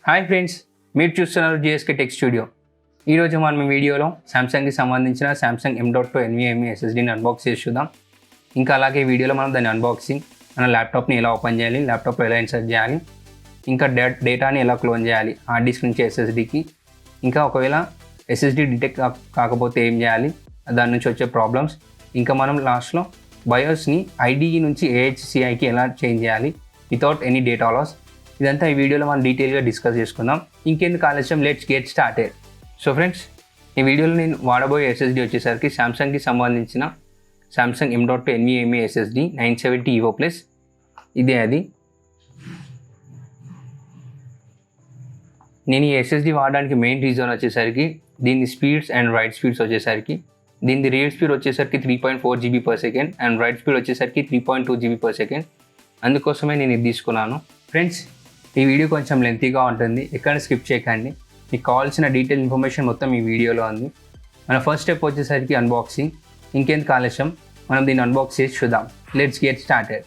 Hi friends, మీరు చూస్తున్నారు GSK tech studio. ఈరోజు మనం ఈ వీడియోలో సామ్సంగ్కి సంబంధించిన సామ్సంగ్ M.2 NVMe SSDని అన్బాక్స్ చేసి చూద్దాం. ఇంకా అలాగే ఈ వీడియోలో మనం దాని అన్బాక్సింగ్, మన ల్యాప్టాప్ని ఎలా ఓపెన్ చేయాలి, ల్యాప్టాప్లో ఎలా ఇన్సర్ట్ చేయాలి, ఇంకా డేటాని ఎలా క్లోన్ చేయాలి హార్డ్ డిస్క్ నుంచి SSDకి, ఇంకా ఒకవేళ SSD డిటెక్ట్ కాకపోతే ఏం చేయాలి, దాని నుంచి వచ్చే ప్రాబ్లమ్స్, ఇంకా మనం లాస్ట్లో బయోస్ని IDE నుంచి AHCIకి ఎలా చేంజ్ చేయాలి వితౌట్ ఎనీ డేటా లాస్, ఇదంతా ఈ వీడియోలో మనం డీటెయిల్గా డిస్కస్ చేసుకుందాం. ఇంకెందుకు ఆలస్యం, let's get started. So friends, ఈ వీడియోలో నేను వాడబోయే SSD వచ్చేసరికి సామ్సంగ్కి సంబంధించిన Samsung M.2 NVMe SSD 970 EVO Plus. ఇదే అది. నేను ఈ SSD వాడడానికి మెయిన్ రీజన్ వచ్చేసరికి దీని స్పీడ్స్ అండ్ రైట్ స్పీడ్స్ వచ్చేసరికి దీని రీడ్ స్పీడ్ వచ్చేసరికి 3.4 GB/s అండ్ రైట్ స్పీడ్ వచ్చేసరికి 3.2 GB/s. అందుకోసమే నేను ఇది తీసుకున్నాను. ఫ్రెండ్స్, ఈ వీడియో కొంచెం లెంతీగా ఉంటుంది, ఎక్కడ స్కిప్ చేయకండి. మీకు కావాల్సిన డీటెయిల్ ఇన్ఫర్మేషన్ మొత్తం ఈ వీడియోలో ఉంది. మన ఫస్ట్ స్టెప్ వచ్చేసరికి అన్బాక్సింగ్. ఇంకెందుకు ఆలస్యం, మనం దీన్ని అన్బాక్స్ చేసి చూద్దాం. Let's get started.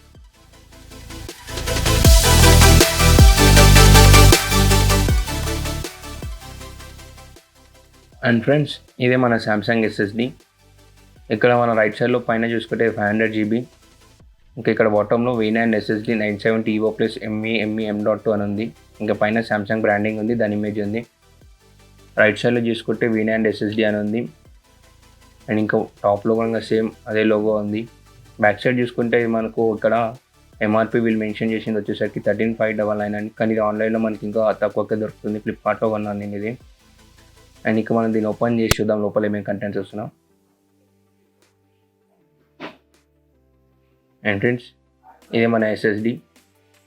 And friends, ఇదే మన సామ్సంగ్ SSD. ఇక్కడ మన రైట్ సైడ్లో పైన చూసుకుంటే 500 GB, ఇంకా ఇక్కడ బాటంలో V9 SSD 970 EVO Plus NVMe M.2 అని ఉంది. ఇంకా పైన సామ్సంగ్ బ్రాండింగ్ ఉంది, దాని ఇమేజ్ ఉంది. రైట్ సైడ్లో చూసుకుంటే V9 SSD అని ఉంది. అండ్ ఇంకా టాప్లో కూడా సేమ్ అదే లోగో ఉంది. బ్యాక్ సైడ్ చూసుకుంటే మనకు ఇక్కడ MRP వీళ్ళు మెన్షన్ చేసింది వచ్చేసరికి 13,599 అని, కానీ ఇది ఆన్లైన్లో మనకి ఇంకా తక్కువకే దొరుకుతుంది. ఫ్లిప్కార్ట్లో కొన్నాను నేను ఇది. అండ్ ఇంకా మనం దీన్ని ఓపెన్ చేసి చూద్దాం లోపల ఏమేమి కంటెంట్స్ వస్తున్నాం. అండ్ ఫ్రెండ్స్, ఇదే మన SSD.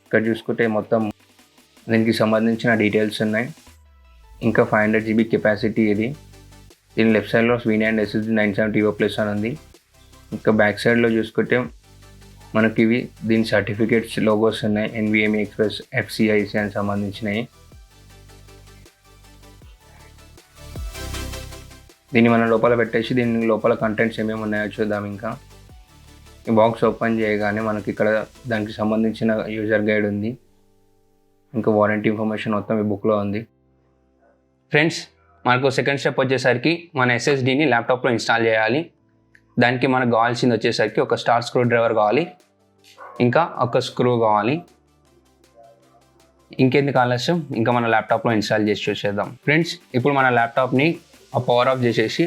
ఇక్కడ చూసుకుంటే మొత్తం దీనికి సంబంధించిన డీటెయిల్స్ ఉన్నాయి. ఇంకా 500 GB కెపాసిటీ ఇది. దీని లెఫ్ట్ సైడ్లో V9 SSD 970 EVO Plus అని ఉంది. ఇంకా బ్యాక్ సైడ్లో చూసుకుంటే మనకి ఇవి దీని సర్టిఫికేట్స్ లోగోస్ ఉన్నాయి, NVMe Express FCIC అని సంబంధించినవి. దీన్ని మనం లోపల పెట్టేసి దీని లోపల కంటెంట్స్ ఏమేమి ఉన్నాయో చూద్దాం. ఇంకా ఈ బాక్స్ ఓపెన్ చేయగానే మనకి ఇక్కడ దానికి సంబంధించిన యూజర్ గైడ్ ఉంది, ఇంకా వారంటీ ఇన్ఫర్మేషన్ మొత్తం ఈ బుక్లో ఉంది. ఫ్రెండ్స్, మనకు సెకండ్ స్టెప్ వచ్చేసరికి మన SSDని ల్యాప్టాప్లో ఇన్స్టాల్ చేయాలి. దానికి మనకు కావాల్సింది వచ్చేసరికి ఒక స్టార్ స్క్రూ డ్రైవర్ కావాలి, ఇంకా ఒక స్క్రూ కావాలి. ఇంకెందుకు ఆలస్యం, ఇంకా మన ల్యాప్టాప్లో ఇన్స్టాల్ చేసి చూసేద్దాం. ఫ్రెండ్స్, ఇప్పుడు మన ల్యాప్టాప్ని పవర్ ఆఫ్ చేసేసి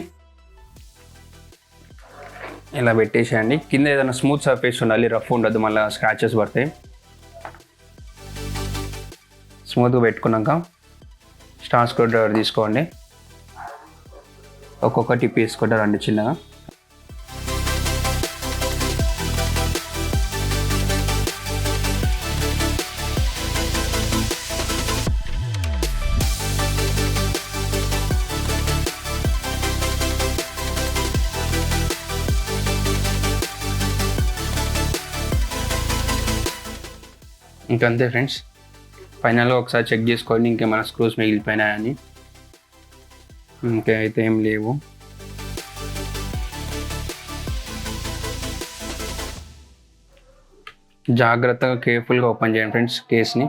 ఇలా పెట్టేసేయండి. కింద ఏదైనా స్మూత్ సర్ఫేస్ ఉండాలి, రఫ్ ఉండదు, మళ్ళీ స్క్రాచెస్ పడతాయి. స్మూత్గా పెట్టుకున్నాక స్టార్ స్క్రూ డ్రైవర్ తీసుకోండి. ఒక్కొక్క టిప్ వేసుకుంటారు రండి చిన్నగా. ఇంకంతే ఫ్రెండ్స్, ఫైనల్గా ఒకసారి చెక్ చేసుకోండి ఇంకేమైనా స్క్రూస్ మిగిలిపోయినాయని. ఇంకైతే ఏం లేవు. జాగ్రత్తగా కేర్ఫుల్గా ఓపెన్ చేయండి ఫ్రెండ్స్ కేస్ని.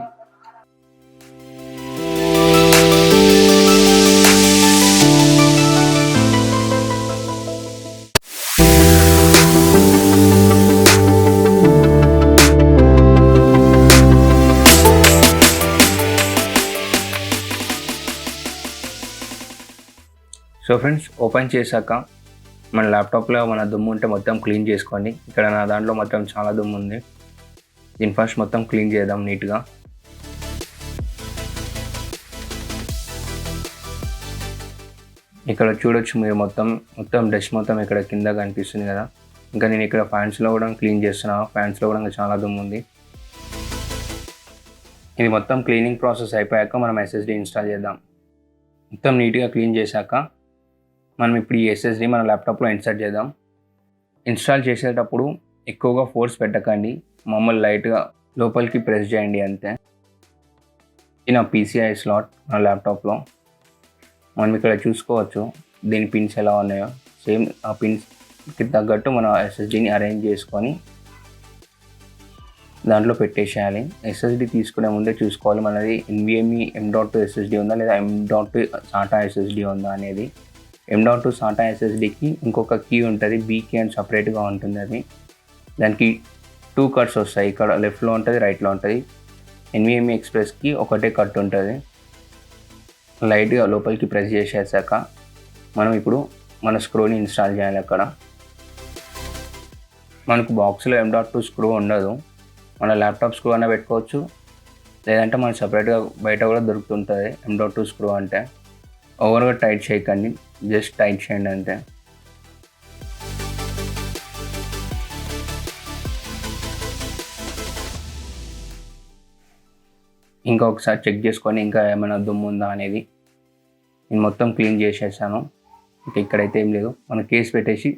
సో ఫ్రెండ్స్, ఓపెన్ చేశాక మన ల్యాప్టాప్లో మన దుమ్ము ఉంటే మొత్తం క్లీన్ చేసుకోండి. ఇక్కడ నా దాంట్లో మొత్తం చాలా దుమ్ము ఉంది. దీన్ని ఫస్ట్ మొత్తం క్లీన్ చేద్దాం నీట్గా. ఇక్కడ చూడొచ్చు మీరు మొత్తం డస్ట్ మొత్తం ఇక్కడ కింద కనిపిస్తుంది కదా. ఇంకా నేను ఇక్కడ ఫ్యాన్స్లో కూడా క్లీన్ చేస్తున్నాను. ఫ్యాన్స్లో కూడా చాలా దుమ్ము ఉంది. ఇది మొత్తం క్లీనింగ్ ప్రాసెస్ అయిపోయాక మనం SSD ఇన్స్టాల్ చేద్దాం. మొత్తం నీట్గా క్లీన్ చేశాక మనం ఇప్పుడు ఈ SSD మన ల్యాప్టాప్లో ఇన్సర్ట్ చేద్దాం. ఇన్స్టాల్ చేసేటప్పుడు ఎక్కువగా ఫోర్స్ పెట్టకండి, మామూలు లైట్గా లోపలికి ప్రెస్ చేయండి అంతే. ఇది నా PCI స్లాట్ నా ల్యాప్టాప్లో. మనం ఇక్కడ చూసుకోవచ్చు దీని పిన్స్ ఎలా ఉన్నాయో. సేమ్ ఆ పిన్స్కి తగ్గట్టు మన SSDని అరేంజ్ చేసుకొని దాంట్లో పెట్టేసేయాలి. ఎస్ఎస్డి తీసుకునే ముందే చూసుకోవాలి మనది ఎన్విఎంఈ M.2 ఎస్ఎస్డి ఉందా లేదా M.2 సాటా ఎస్ఎస్డి ఉందా అనేది. M.2 సాటా ఎస్ఎస్డికి ఇంకొక కీ ఉంటుంది, బీ కీ అని సపరేట్గా ఉంటుంది. అది దానికి 2 కట్స్ వస్తాయి, ఇక్కడ లెఫ్ట్లో ఉంటుంది, రైట్లో ఉంటుంది. ఎన్విఎంఈ ఎక్స్ప్రెస్కి ఒకటే కట్ ఉంటుంది. లైట్గా లోపలికి ప్రెస్ చేసేసాక మనం ఇప్పుడు మన స్క్రూని ఇన్స్టాల్ చేయాలి. అక్కడ మనకు బాక్స్లో M.2 స్క్రూ ఉండదు, మన ల్యాప్టాప్ స్క్రూ అయినా పెట్టుకోవచ్చు, లేదంటే మనకు సపరేట్గా బయట కూడా దొరుకుతుంటుంది M.2 స్క్రూ. అంటే ఓవర్గా టైట్ చేయకండి, జస్ట్ టైట్ చేయండి అంతే. ఇంకా ఒకసారి చెక్ చేసుకొని ఇంకా ఏమైనా దుమ్ము ఉందా అనేది. నేను మొత్తం క్లీన్ చేసేసాను, ఇంకా ఇక్కడైతే ఏం లేదు. మనం కేస్ పెట్టేసి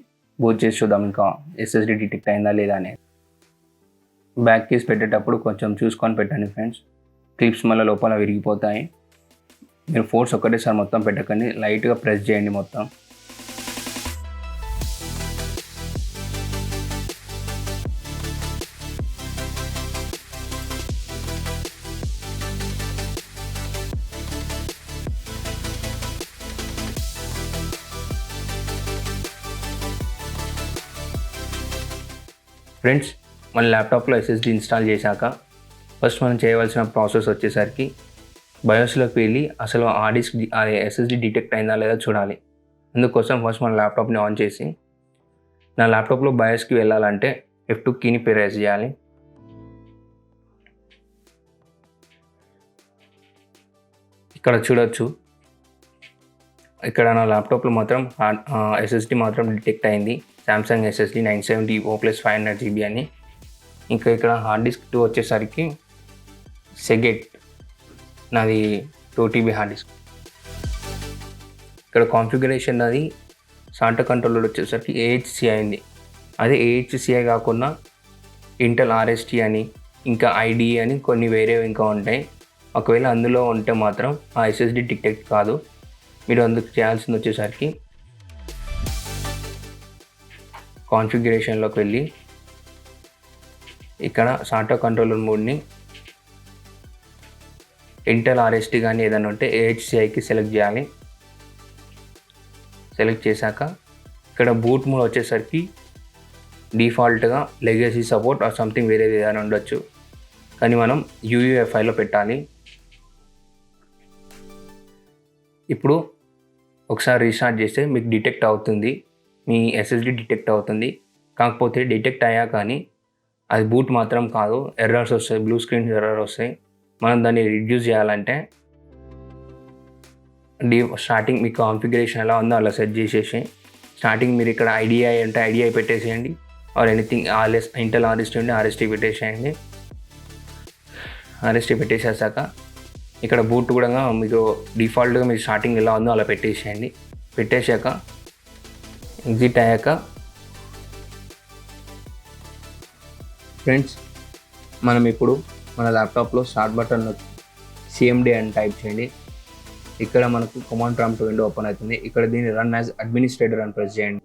బూట్ చేసి చూద్దాం ఇంకా ఎస్ఎస్డి డిటెక్ట్ అయిందా లేదా అనేది. బ్యాక్ కేస్ పెట్టేటప్పుడు కొంచెం చూసుకొని పెట్టండి ఫ్రెండ్స్, క్లిప్స్ మళ్ళీ లోపల విరిగిపోతాయి. మీరు ఫోర్స్ ఒకటేసారి మొత్తం పెట్టకండి, లైట్గా ప్రెస్ చేయండి మొత్తం. ఫ్రెండ్స్, మన ల్యాప్టాప్లో ఎస్ఎస్డి ఇన్స్టాల్ చేశాక ఫస్ట్ మనం చేయవలసిన ప్రాసెస్ వచ్చేసరికి బయోస్లోకి వెళ్ళి అసలు ఆ డిస్క్ ఎస్ఎస్డి డిటెక్ట్ అయిందా లేదా చూడాలి. అందుకోసం ఫస్ట్ మన ల్యాప్టాప్ని ఆన్ చేసి, నా ల్యాప్టాప్లో బయోస్కి వెళ్ళాలంటే F2 కీని ప్రెస్ చేయాలి. ఇక్కడ చూడొచ్చు, ఇక్కడ నా ల్యాప్టాప్లో మాత్రం ఎస్ఎస్డి మాత్రం డిటెక్ట్ అయింది, సామ్సంగ్ ఎస్ఎస్డి 970 O+ 500 GB అని. ఇంకా ఇక్కడ హార్డ్ డిస్క్ 2 వచ్చేసరికి సెగెట్, నాది 2 TB హార్డ్ డిస్క్. ఇక్కడ కాన్ఫిగరేషన్ అది సాటా కంట్రోలర్ వచ్చేసరికి AHC అయింది. అదే AHCI కాకుండా ఇంటెల్ RST అని, ఇంకా IDE అని కొన్ని వేరే ఇంకా ఉంటాయి. ఒకవేళ అందులో ఉంటే మాత్రం ఆ ఎస్ఎస్డి డిటెక్ట్ కాదు. మీరు అందుకు చేయాల్సింది వచ్చేసరికి కాన్ఫిగరేషన్లోకి వెళ్ళి ఇక్కడ సాటా కంట్రోలర్ మోడ్ని ఇంటెల్ RST కానీ ఏదైనా ఉంటే AHCIకి సెలెక్ట్ చేయాలి. సెలెక్ట్ చేశాక ఇక్కడ బూట్ మోడ్ వచ్చేసరికి డిఫాల్ట్గా లెగసీ సపోర్ట్ ఆర్ సంథింగ్ వేరేది ఏదైనా ఉండొచ్చు, కానీ మనం UEFIలో పెట్టాలి. ఇప్పుడు ఒకసారి రీస్టార్ట్ చేస్తే మీకు డిటెక్ట్ అవుతుంది, మీ ఎస్ఎస్డి డిటెక్ట్ అవుతుంది. కాకపోతే డిటెక్ట్ అయ్యా కానీ అది బూట్ మాత్రం కాదు, ఎర్రర్స్ వస్తాయి, బ్లూ స్క్రీన్ ఎర్రర్ వస్తాయి. మనం దాన్ని రిడ్యూస్ చేయాలంటే స్టార్టింగ్ మీ కాన్ఫిగరేషన్ ఎలా ఉందో అలా సెట్ చేసేసి, స్టార్టింగ్ మీరు ఇక్కడ IDI అంటే IDI పెట్టేసేయండి, ఆర్ ఎనీథింగ్ ఇంటెల్ RST ఉంటే RST పెట్టేసేయండి. RST పెట్టేసేసాక ఇక్కడ బూట్ కూడా మీరు డిఫాల్ట్గా మీరు స్టార్టింగ్ ఎలా ఉందో అలా పెట్టేసేయండి. పెట్టేశాక ఎగ్జిట్ అయ్యాక ఫ్రెండ్స్, మనం ఇప్పుడు మన ల్యాప్టాప్లో స్టార్ట్ బటన్ CMD అని టైప్ చేయండి. ఇక్కడ మనకు కమాండ్ ప్రాంప్ట్ విండో ఓపెన్ అవుతుంది. ఇక్కడ దీన్ని రన్ యాజ్ అడ్మినిస్ట్రేటర్ అని ప్రెస్ చేయండి.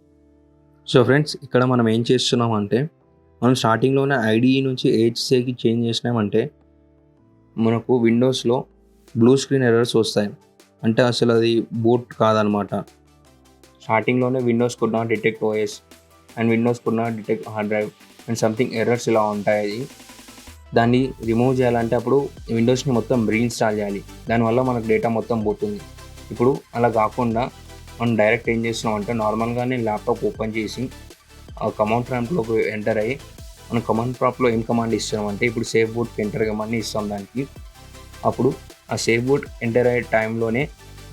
సో ఫ్రెండ్స్, ఇక్కడ మనం ఏం చేస్తున్నామంటే, మనం స్టార్టింగ్లోనే IDE నుంచి AHCIకి చేంజ్ చేసినామంటే మనకు విండోస్లో బ్లూ స్క్రీన్ ఎర్రర్స్ వస్తాయి. అంటే అసలు అది బూట్ కాదనమాట. స్టార్టింగ్లోనే Windows could not detect OS and Windows could not detect hard drive and something errors ఇలా ఉంటాయి. దాన్ని రిమూవ్ చేయాలంటే అప్పుడు విండోస్ని మొత్తం రీఇన్స్టాల్ చేయాలి, దానివల్ల మనకు డేటా మొత్తం పోతుంది. ఇప్పుడు అలా కాకుండా మనం డైరెక్ట్ ఏం చేస్తున్నాం అంటే, నార్మల్గానే ల్యాప్టాప్ ఓపెన్ చేసి ఆ కమాండ్ ప్రాంప్ట్లోకి ఎంటర్ అయ్యి, మనం కమాండ్ ప్రాంప్ట్లో ఏం కమాండ్ ఇస్తున్నామంటే, ఇప్పుడు సేఫ్ బూట్ ఎంటర్ కమాండ్ని ఇస్తాం దానికి. అప్పుడు ఆ సేఫ్ బూట్ ఎంటర్ అయ్యే టైంలోనే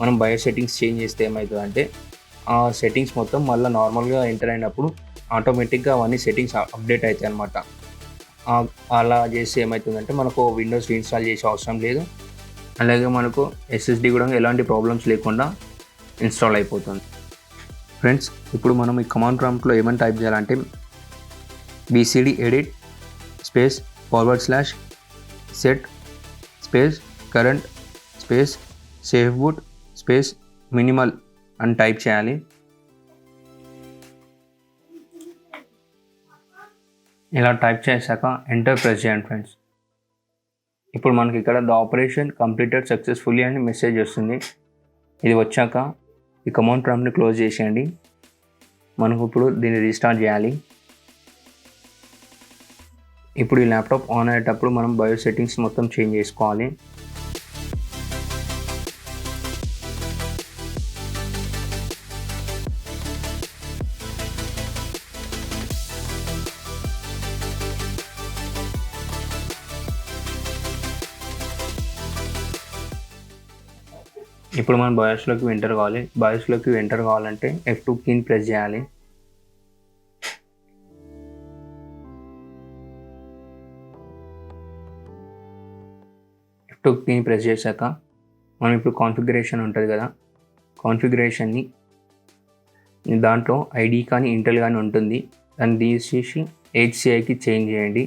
మనం బయో సెట్టింగ్స్ చేంజ్ చేస్తే ఏమవుతుందంటే, ఆ సెట్టింగ్స్ మొత్తం మళ్ళీ నార్మల్గా ఎంటర్ అయినప్పుడు ఆటోమేటిక్గా అవన్నీ సెట్టింగ్స్ అప్డేట్ అవుతాయి అన్నమాట. అలా చేస్తే ఏమవుతుందంటే మనకు విండోస్ ఇన్స్టాల్ చేసే అవసరం లేదు, అలాగే మనకు SSD కూడా ఎలాంటి ప్రాబ్లమ్స్ లేకుండా ఇన్స్టాల్ అయిపోతుంది. ఫ్రెండ్స్, ఇప్పుడు మనం ఈ కమాండ్ ప్రాంప్ట్లో ఏమని టైప్ చేయాలంటే, BCD edit space /set space current space safe boot space minimal అని టైప్ చేయాలి. ఇలా టైప్ చేశాక ఎంటర్ ప్రెస్ చేయండి ఫ్రెండ్స్. ఇప్పుడు మనకి ఇక్కడ ద ఆపరేషన్ కంప్లీటెడ్ సక్సెస్ఫుల్లీ అని మెసేజ్ వస్తుంది. ఇది వచ్చాక ఈ కమాండ్ ప్రాంప్ట్ని క్లోజ్ చేసేయండి. మనకు ఇప్పుడు దీన్ని రీస్టార్ట్ చేయాలి. ఇప్పుడు ఈ ల్యాప్టాప్ ఆన్ అయ్యేటప్పుడు మనం బయో సెట్టింగ్స్ మొత్తం చేంజ్ చేసుకోవాలి. ఇప్పుడు మనం బయోస్లోకి ఎంటర్ కావాలి. బయోస్లోకి ఎంటర్ కావాలంటే F2 కీని ప్రెస్ చేయాలి. F2 కీని ప్రెస్ చేశాక మనం ఇప్పుడు కాన్ఫిగరేషన్ ఉంటుంది కదా, కాన్ఫిగరేషన్ని దాంట్లో ఐడి కానీ ఇంటెల్ కానీ ఉంటుంది, దాన్ని తీసేసి HCIకి చేంజ్ చేయండి.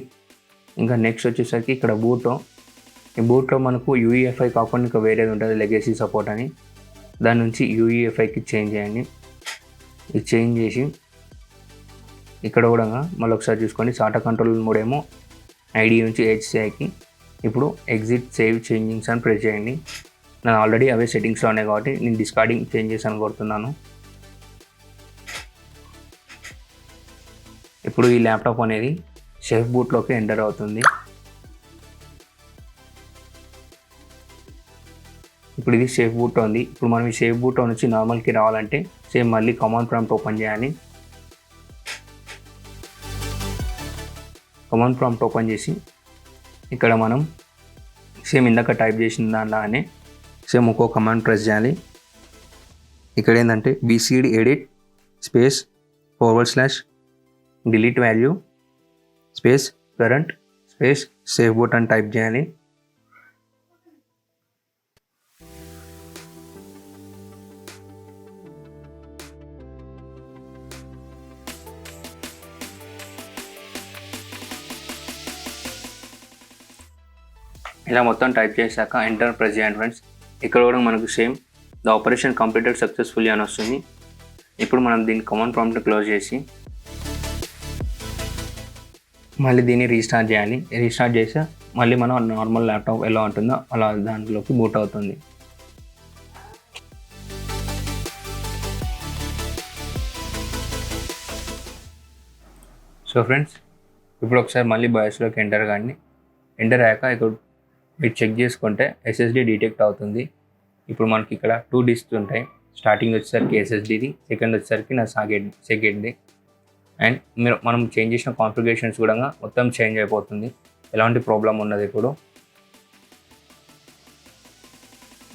ఇంకా నెక్స్ట్ వచ్చేసరికి ఇక్కడ ఈ బూట్లో మనకు UEFI కాకుండా ఇంకా వేరేది ఉంటుంది లెగసీ సపోర్ట్ అని, దాని నుంచి UEFIకి చేంజ్ చేయండి. ఇది చేంజ్ చేసి ఇక్కడ కూడా మళ్ళీ ఒకసారి చూసుకోండి. సాటా కంట్రోల్ మోడ్ ఏమో ఐడి నుంచి HCIకి. ఇప్పుడు ఎగ్జిట్ సేవ్ చేంజింగ్స్ అని ప్రెస్ చేయండి. నేను ఆల్రెడీ అవే సెట్టింగ్స్లో ఉన్నాయి కాబట్టి నేను డిస్కార్డింగ్ చేంజ్ చేసాను కోరుతున్నాను. ఇప్పుడు ఈ ల్యాప్టాప్ అనేది సేఫ్ బూట్లోకి ఎంటర్ అవుతుంది. ఇప్పుడు ఇది సేఫ్ బూట్ ఉంది. ఇప్పుడు మనం ఈ సేఫ్ బూట్ నుంచి నార్మల్కి రావాలంటే సేమ్ మళ్ళీ కమాండ్ ప్రాంప్ట్ ఓపెన్ చేయాలి. కమాండ్ ప్రాంప్ట్ ఓపెన్ చేసి ఇక్కడ మనం సేమ్ ఇందాక టైప్ చేసిన దానిలానే సేమ్ ఒక్కో కమాండ్ ప్రెస్ చేయాలి. ఇక్కడ ఏంటంటే BCD edit space / delete value space current space safe boot అని టైప్ చేయాలి. ఇలా మొత్తం టైప్ చేశాక ఎంటర్ ప్రెస్ చేయండి ఫ్రెండ్స్. ఇక్కడ కూడా మనకు same the operation completed successfully అని వస్తుంది. ఇప్పుడు మనం దీని కమాండ్ ప్రాంప్ట్ని క్లోజ్ చేసి మళ్ళీ దీన్ని రీస్టార్ట్ చేయాలి. రీస్టార్ట్ చేస్తే మళ్ళీ మనం నార్మల్ ల్యాప్టాప్ ఎలా ఉంటుందో అలా దాంట్లోకి బూట్ అవుతుంది. సో ఫ్రెండ్స్, ఇప్పుడు ఒకసారి మళ్ళీ బయోస్లోకి ఎంటర్ కానీ ఎంటర్ అయ్యాక ఇక్కడ మీరు చెక్ చేసుకుంటే SSD డిటెక్ట్ అవుతుంది. ఇప్పుడు మనకి ఇక్కడ 2 డిస్క్స్ ఉంటాయి. స్టార్టింగ్ వచ్చేసరికి SSDది, సెకండ్ వచ్చేసరికి నా సెకండ్ది. అండ్ మనం చేంజ్ చేసిన కాన్ఫిగరేషన్స్ కూడా మొత్తం చేంజ్ అయిపోతుంది. ఎలాంటి ప్రాబ్లం ఉన్నది. ఇప్పుడు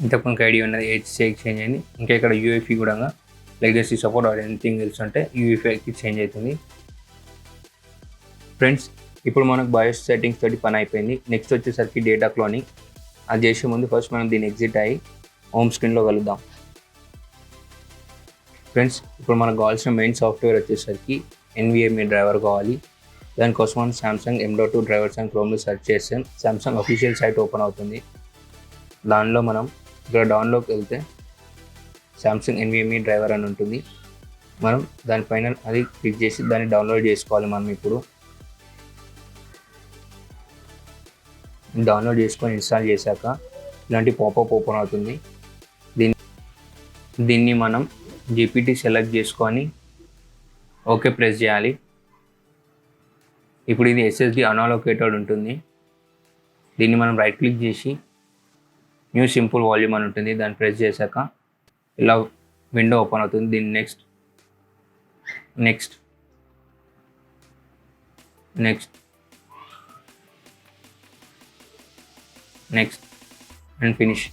ఇంతకు మనకు ఐడియా ఉన్నది HCIకి చేంజ్ అయింది. ఇంకా ఇక్కడ UEFI కూడా legacy support or anything else అంటే UEFIకి చేంజ్ అవుతుంది. ఫ్రెండ్స్, ఇప్పుడు మనకు బయోస్ సెట్టింగ్స్ తోటి పని అయిపోయింది. నెక్స్ట్ వచ్చేసరికి డేటా క్లోనింగ్. అది చేసే ముందు ఫస్ట్ మనం దీన్ని ఎగ్జిట్ అయ్యి హోమ్ స్క్రీన్లో కలుద్దాం. ఫ్రెండ్స్, ఇప్పుడు మనకు కావాల్సిన మెయిన్ సాఫ్ట్వేర్ వచ్చేసరికి NVMe డ్రైవర్ కావాలి. దానికోసం మనం సామ్సంగ్ M.2 డ్రైవర్స్ అని క్రోమ్లో సెర్చ్ చేస్తే సామ్సంగ్ అఫీషియల్ సైట్ ఓపెన్ అవుతుంది. దానిలో మనం ఇక్కడ డౌన్లోడ్కి వెళ్తే సామ్సంగ్ NVMe డ్రైవర్ అని ఉంటుంది. మనం దానిపైన అది క్లిక్ చేసి దాన్ని డౌన్లోడ్ చేసుకోవాలి. మనం ఇప్పుడు డౌన్లోడ్ చేసుకొని ఇన్స్టాల్ చేశాక ఇలాంటి పాపప్ ఓపెన్ అవుతుంది. దీన్ని మనం GPT సెలెక్ట్ చేసుకొని ఓకే ప్రెస్ చేయాలి. ఇప్పుడు ఇది SSD అన్అలోకేటెడ్ ఉంటుంది. దీన్ని మనం రైట్ క్లిక్ చేసి న్యూ సింపుల్ వాల్యూమ్ అని ఉంటుంది, దాన్ని ప్రెస్ చేశాక ఇలా విండో ఓపెన్ అవుతుంది. దీన్ని next next next next and finish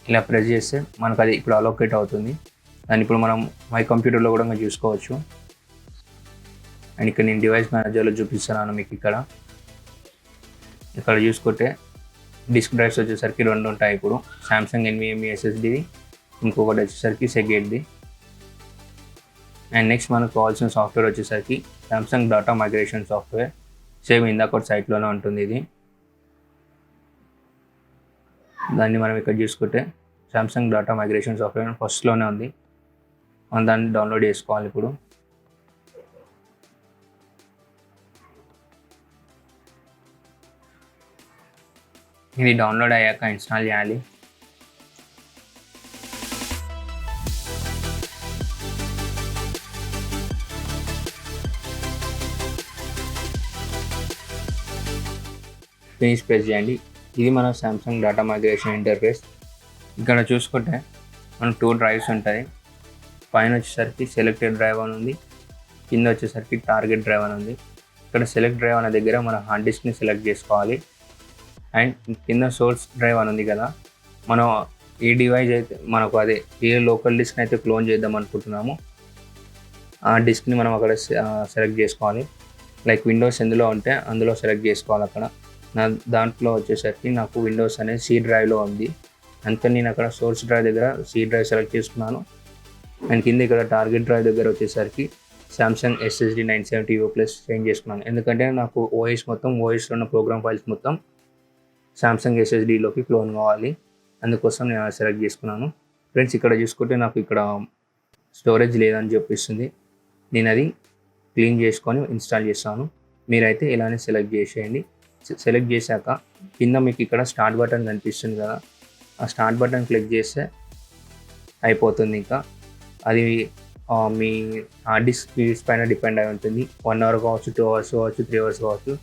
ఇలా ప్రెస్ చేస్తే మనకు అది ఇప్పుడు అలోకేట్ అవుతుంది. దాన్ని ఇప్పుడు మనం మై కంప్యూటర్లో కూడా చూసుకోవచ్చు. అండ్ ఇక్కడ నేను డివైస్ మేనేజర్లో చూపిస్తున్నాను మీకు. ఇక్కడ చూసుకుంటే డిస్క్ డ్రైవ్స్ వచ్చేసరికి 2 ఉంటాయి. ఇప్పుడు సామ్సంగ్ NVMe SSDది, ఇంకొకటి వచ్చేసరికి సెగేట్ది. అండ్ నెక్స్ట్ మనకు కావాల్సిన సాఫ్ట్వేర్ వచ్చేసరికి Samsung data migration software. Same ఇందాక సైట్లోనే ఉంటుంది ఇది. దాన్ని మనం ఇక్కడ చూసుకుంటే సామ్సంగ్ డేటా మైగ్రేషన్ సాఫ్ట్వేర్ ఫస్ట్లోనే ఉంది. మనం దాన్ని డౌన్లోడ్ చేసుకోవాలి. ఇప్పుడు ఇది డౌన్లోడ్ అయ్యాక ఇన్స్టాల్ చేయాలి. ఫినిష్ ప్రెస్ చేయండి. ఇది మన సామ్సంగ్ డేటా మైగ్రేషన్ ఇంటర్ఫేస్. ఇక్కడ చూసుకుంటే మనకు 2 డ్రైవ్స్ ఉంటాయి. పైన వచ్చేసరికి సెలెక్టెడ్ డ్రైవ్ అని ఉంది, కింద వచ్చేసరికి టార్గెట్ డ్రైవ్ అని ఉంది. ఇక్కడ సెలెక్ట్ డ్రైవ్ అనే దగ్గర మన హార్డ్ డిస్క్ని సెలెక్ట్ చేసుకోవాలి. అండ్ కింద సోర్స్ డ్రైవ్ అని ఉంది కదా, మనం ఏ డివైస్ అయితే మనకు అదే ఏ లోకల్ డిస్క్ని అయితే క్లోన్ చేద్దాం అనుకుంటున్నామో ఆ డిస్క్ని మనం అక్కడ సెలెక్ట్ చేసుకోవాలి. లైక్ విండోస్ ఎందులో ఉంటే అందులో సెలెక్ట్ చేసుకోవాలి. అక్కడ నా దాంట్లో వచ్చేసరికి నాకు విండోస్ అనేది C డ్రైవ్లో ఉంది, అందుకని నేను అక్కడ సోర్స్ డ్రైవ్ దగ్గర C డ్రైవ్ సెలెక్ట్ చేసుకున్నాను. అండ్ కింద ఇక్కడ టార్గెట్ డ్రైవ్ దగ్గర వచ్చేసరికి సామ్సంగ్ SSD 970U+ చేంజ్ చేసుకున్నాను. ఎందుకంటే నాకు ఓఎస్లో ఉన్న ప్రోగ్రామ్ ఫైల్స్ మొత్తం సామ్సంగ్ SSDలోకి క్లోన్ కావాలి, అందుకోసం నేను సెలెక్ట్ చేసుకున్నాను. ఫ్రెండ్స్ ఇక్కడ చూసుకుంటే నాకు ఇక్కడ స్టోరేజ్ లేదని చూపిస్తుంది. నేను అది క్లీన్ చేసుకొని ఇన్స్టాల్ చేస్తాను. మీరైతే ఇలానే సెలెక్ట్ చేసేయండి. సెలెక్ట్ చేశాక కింద మీకు ఇక్కడ స్టార్ట్ బటన్ కనిపిస్తుంది కదా, ఆ స్టార్ట్ బటన్ క్లిక్ చేస్తే అయిపోతుంది. ఇంకా అది మీ హార్డ్ డిస్క్ స్పీడ్స్ పైన డిపెండ్ అయి ఉంటుంది. 1 అవర్ కావచ్చు, 2 అవర్స్ కావచ్చు, 3 అవర్స్ కావచ్చు,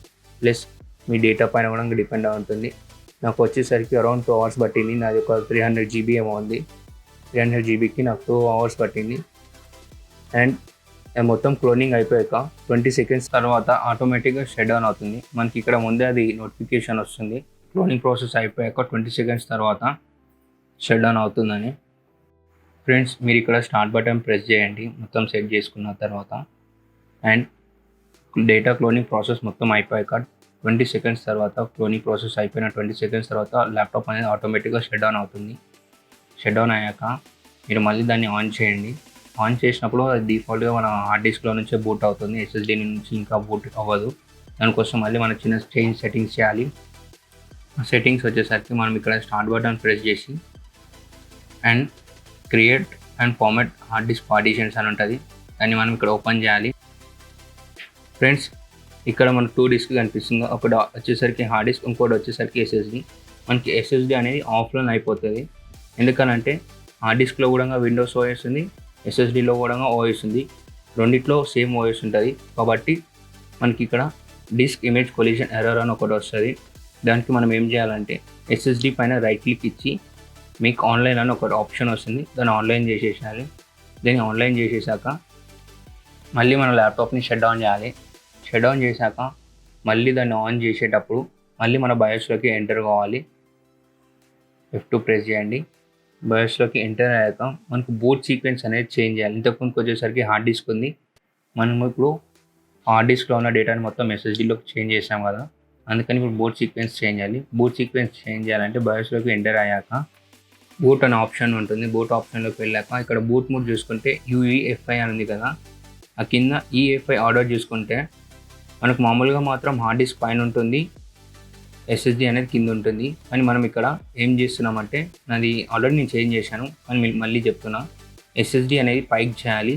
ప్లస్ మీ డేటా పైన కూడా డిపెండ్ అయి ఉంటుంది. నాకు వచ్చేసరికి అరౌండ్ 2 అవర్స్ పట్టింది. నాది ఒక 300 GB ఏమో ఉంది. 300 GBకి నాకు 2 అవర్స్ పట్టింది. అండ్ మొత్తం క్లోనింగ్ అయిపోయాక 20 సెకండ్స్ తర్వాత ఆటోమేటిక్గా షట్ డౌన్ అవుతుంది. మనకి ఇక్కడ ముందే అది నోటిఫికేషన్ వస్తుంది, క్లోనింగ్ ప్రాసెస్ అయిపోయాక 20 సెకండ్స్ తర్వాత షట్ డౌన్ అవుతుందని. ఫ్రెండ్స్ మీరు ఇక్కడ స్టార్ట్ బటన్ ప్రెస్ చేయండి మొత్తం సెట్ చేసుకున్న తర్వాత. అండ్ డేటా క్లోనింగ్ ప్రాసెస్ మొత్తం అయిపోయాక 20 సెకండ్స్ తర్వాత, క్లోనింగ్ ప్రాసెస్ అయిపోయిన 20 సెకండ్స్ తర్వాత ల్యాప్టాప్ అనేది ఆటోమేటిక్గా షట్ డౌన్ అవుతుంది. షట్ డౌన్ అయ్యాక మీరు మళ్ళీ దాన్ని ఆన్ చేయండి. ఆన్ చేసినప్పుడు అది డిఫాల్ట్గా మన హార్డ్ డిస్క్లో నుంచే బూట్ అవుతుంది, SSD నుంచి ఇంకా బూట్ అవ్వదు. దానికోసం మళ్ళీ మన చిన్న సెట్టింగ్స్ చేయాలి. ఆ సెట్టింగ్స్ వచ్చేసరికి మనం ఇక్కడ స్టార్ట్ బటన్ ప్రెస్ చేసి and create and format hard disk partitions అని ఉంటుంది, దాన్ని మనం ఇక్కడ ఓపెన్ చేయాలి. ఫ్రెండ్స్ ఇక్కడ మనకు 2 డిస్క్ కనిపిస్తుంది. ఒకటి వచ్చేసరికి హార్డ్ డిస్క్, ఇంకోటి వచ్చేసరికి SSD. మనకి SSD అనేది ఆఫ్లైన్ అయిపోతుంది. ఎందుకనంటే హార్డ్ డిస్క్లో కూడా విండోస్ OS ఉంది, SSDలో కూడా OS ఉంది, రెండిట్లో సేమ్ OS ఉంటుంది. కాబట్టి మనకి ఇక్కడ డిస్క్ ఇమేజ్ కొలిజన్ ఎర్రర్ అని ఒకటి వస్తుంది. దానికి మనం ఏం చేయాలంటే SSD పైన రైట్ క్లిక్ ఇచ్చి మీకు ఆన్లైన్ అని ఒక ఆప్షన్ వస్తుంది, దాన్ని ఆన్లైన్ చేసేసాలి. దాన్ని ఆన్లైన్ చేసేసాక మళ్ళీ మన ల్యాప్టాప్ని షట్ డౌన్ చేయాలి. షట్ డౌన్ చేశాక మళ్ళీ దాన్ని ఆన్ చేసేటప్పుడు మళ్ళీ మన బయోస్లోకి ఎంటర్ కావాలి. F2 ప్రెస్ చేయండి. బయోస్లోకి ఎంటర్ అయ్యాక మనకు బూట్ సీక్వెన్స్ అనేది చేంజ్ చేయాలి. ఇంతకుముందుకు వచ్చేసరికి హార్డ్ డిస్క్ ఉంది, మనం ఇప్పుడు హార్డ్ డిస్క్లో ఉన్న డేటాని మొత్తం SSDలోకి చేంజ్ చేసాం కదా, అందుకని ఇప్పుడు బూట్ సీక్వెన్స్ చేంజ్ చేయాలి. బూట్ సీక్వెన్స్ చేంజ్ చేయాలంటే బయోస్లోకి ఎంటర్ అయ్యాక బూట్ అనే ఆప్షన్ ఉంటుంది. బూట్ ఆప్షన్లోకి వెళ్ళాక ఇక్కడ బూట్ మోడ్ చూసుకుంటే UEFI అని ఉంది కదా, ఆ కింద EFI ఆర్డర్ చూసుకుంటే మనకు మామూలుగా మాత్రం హార్డ్ డిస్క్ పైన ఉంటుంది, SSD అనేది కింద ఉంటుంది. అని మనం ఇక్కడ ఏం చేస్తున్నామంటే నాది ఆల్రెడీ నేను చేంజ్ చేశాను అని మళ్ళీ చెప్తున్నా. SSD అనేది పైకి చేయాలి,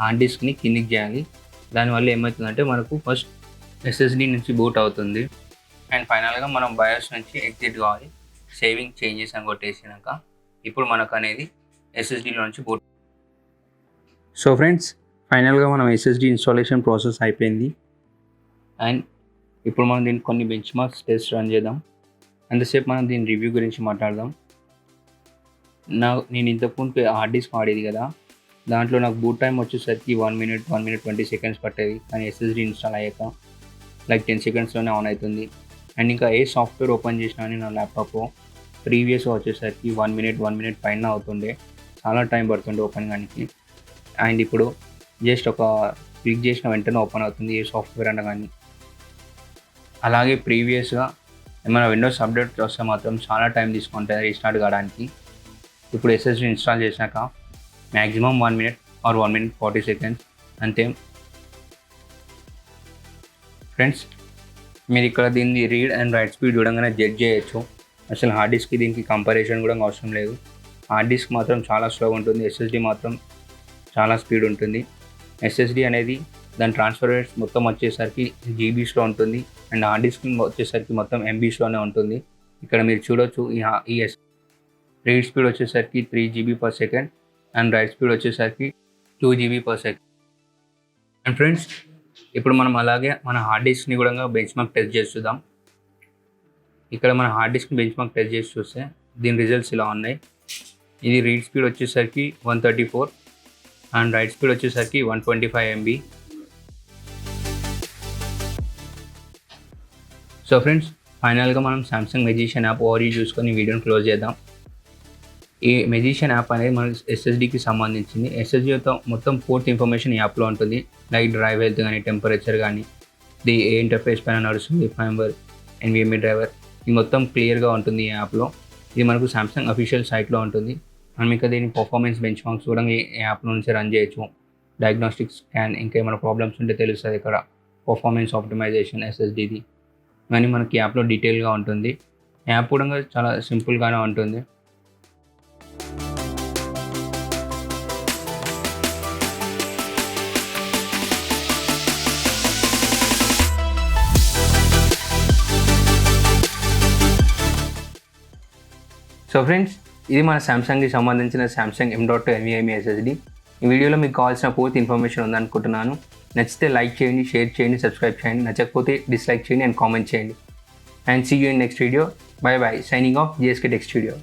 హార్డ్ డిస్క్ని కిందికి చేయాలి. దానివల్ల ఏమవుతుందంటే మనకు ఫస్ట్ SSD నుంచి బూట్ అవుతుంది. అండ్ ఫైనల్గా మనం బయోస్ నుంచి ఎగ్జిట్ కావాలి. సేవింగ్ చేంజెస్ అని కొట్టేసినాక ఇప్పుడు మనకు అనేది SSDలో నుంచి బూట్. సో ఫ్రెండ్స్ ఫైనల్గా మనం SSD ఇన్స్టాలేషన్ ప్రాసెస్ అయిపోయింది. అండ్ ఇప్పుడు మనం దీనికి కొన్ని బెంచ్ మార్క్స్ టెస్ట్ రన్ చేద్దాం. అంతసేపు మనం దీని రివ్యూ గురించి మాట్లాడదాం. నేను ఇంతకుముందు హార్డ్ డిస్క్ వాడేది కదా, దాంట్లో నాకు బూట్ టైం వచ్చేసరికి 1 minute 20 seconds పట్టేది. కానీ SSD ఇన్స్టాల్ అయ్యాక లైక్ 10 secondsలోనే ఆన్ అవుతుంది. అండ్ ఇంకా ఏ సాఫ్ట్వేర్ ఓపెన్ చేసినా అని నా ల్యాప్టాప్లో ప్రీవియస్ వచ్చేసరికి 1 minute పైన అవుతుండే, చాలా టైం పడుతుండే ఓపెన్ కానీ. అండ్ ఇప్పుడు జస్ట్ ఒక క్లిక్ చేసిన వెంటనే ఓపెన్ అవుతుంది ఏ సాఫ్ట్వేర్ అన్న కానీ. అలాగే ప్రీవియస్గా ఏమైనా విండోస్ అప్డేట్ వస్తే మాత్రం చాలా టైం తీసుకుంటుంది రీస్టార్ట్ కావడానికి. ఇప్పుడు SSD ఇన్స్టాల్ చేశాక maximum 1 minute or 1 minute 40 seconds అంతే. ఫ్రెండ్స్ మీరు ఇక్కడ దీన్ని రీడ్ అండ్ రైట్ స్పీడ్ చూడంగానే జడ్జ్ చేయొచ్చు. అసలు హార్డ్ డిస్క్కి దీనికి కంపారిజన్ కూడా అవసరం లేదు. హార్డ్ డిస్క్ మాత్రం చాలా స్లోగా ఉంటుంది, SSD మాత్రం చాలా స్పీడ్ ఉంటుంది. SSD అనేది దాని ట్రాన్స్ఫర్ రేట్స్ మొత్తం వచ్చేసరికి GBsలో ఉంటుంది, అండ్ హార్డ్ డిస్క్ వచ్చేసరికి మొత్తం MBsలోనే ఉంటుంది. ఇక్కడ మీరు చూడొచ్చు ఈ రీడ్ స్పీడ్ వచ్చేసరికి 3 GB/s అండ్ రైట్ స్పీడ్ వచ్చేసరికి 2 GB/s. అండ్ ఫ్రెండ్స్, ఇప్పుడు మనం అలాగే మన హార్డ్ డిస్క్ని కూడా బెంచ్ మార్క్ టెస్ట్ చేసి చూద్దాం. ఇక్కడ మన హార్డ్ డిస్క్ని బెంచ్ మార్క్ టెస్ట్ చేసి చూస్తే దీని రిజల్ట్స్ ఇలా ఉన్నాయి. ఇది రీడ్ స్పీడ్ వచ్చేసరికి 134 అండ్ రైట్ స్పీడ్ వచ్చేసరికి 125 MB. సో ఫ్రెండ్స్, ఫైనల్గా మనం సామ్సంగ్ మెజిషియన్ యాప్ ఓవర్వ్యూ చూసుకొని వీడియోని క్లోజ్ చేద్దాం. ఈ మెజిషియన్ యాప్ అనేది మన SSDకి సంబంధించింది. SSDతో మొత్తం పూర్తి ఇన్ఫర్మేషన్ ఈ యాప్లో ఉంటుంది. లైక్ డ్రైవ్ హెల్త్ కానీ, టెంపరేచర్ కానీ, ఏ ఇంటర్ఫేస్ పైన నడుస్తుంది, ఫైంబర్, NVMe డ్రైవర్, ఇది మొత్తం క్లియర్గా ఉంటుంది ఈ యాప్లో. ఇది మనకు సామ్సంగ్ అఫీషియల్ సైట్లో ఉంటుంది. మనం ఇంకా దీని పర్ఫార్మెన్స్ బెంచ్ మార్క్స్ కూడా ఈ యాప్లో నుంచి రన్ చేయొచ్చు. డయాగ్నోస్టిక్స్ స్కాన్, ఇంకా ఏమైనా ప్రాబ్లమ్స్ ఉంటే తెలుస్తుంది ఇక్కడ. పర్ఫార్మెన్స్ ఆప్టిమైజేషన్ SSDది ఇవన్నీ మనకి యాప్లో డీటెయిల్గా ఉంటుంది. యాప్ కూడా చాలా సింపుల్గానే ఉంటుంది. సో ఫ్రెండ్స్, ఇది మన సామ్సంగ్కి సంబంధించిన సామ్సంగ్ M.2 NVMe SSD. ఈ వీడియోలో మీకు కావాల్సిన పూర్తి ఇన్ఫర్మేషన్ ఉందనుకుంటున్నాను. నచ్చితే లైక్ చేయండి, షేర్ చేయండి, సబ్స్క్రైబ్ చేయండి. నచ్చకపోతే డిస్లైక్ చేయండి అండ్ కామెంట్ చేయండి. And see you in next video. Bye bye. Signing off GSK Tech Studio.